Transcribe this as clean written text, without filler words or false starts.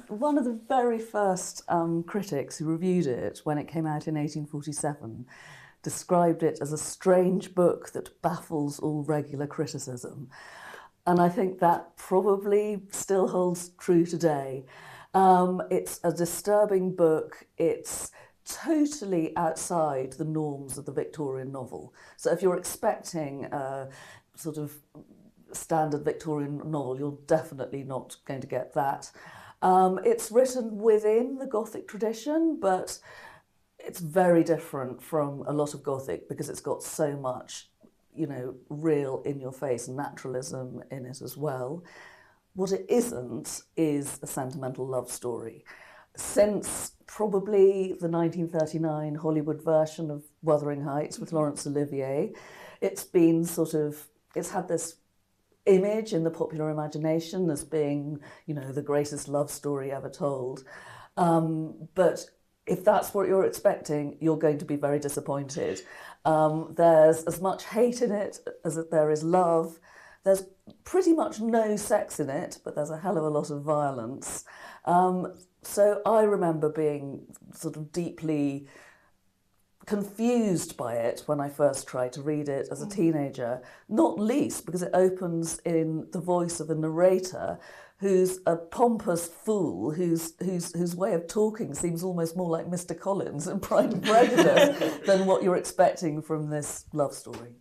one of the very first critics who reviewed it when it came out in 1847 described it as a strange book that baffles all regular criticism. And I think that probably still holds true today. It's a disturbing book. It's totally outside the norms of the Victorian novel. So if you're expecting a sort of standard Victorian novel, you're definitely not going to get that. It's written within the Gothic tradition, but it's very different from a lot of Gothic because it's got so much, you know, real in-your-face naturalism in it as well. What it isn't is a sentimental love story. Since probably the 1939 Hollywood version of Wuthering Heights with Laurence Olivier, it's been it's had this image in the popular imagination as being, you know, the greatest love story ever told. But if that's what you're expecting, you're going to be very disappointed. There's as much hate in it as there is love. There's pretty much no sex in it, but there's a hell of a lot of violence. So I remember being sort of deeply confused by it when I first tried to read it as a teenager, not least because it opens in the voice of a narrator who's a pompous fool whose way of talking seems almost more like Mr. Collins in Pride and Prejudice than what you're expecting from this love story.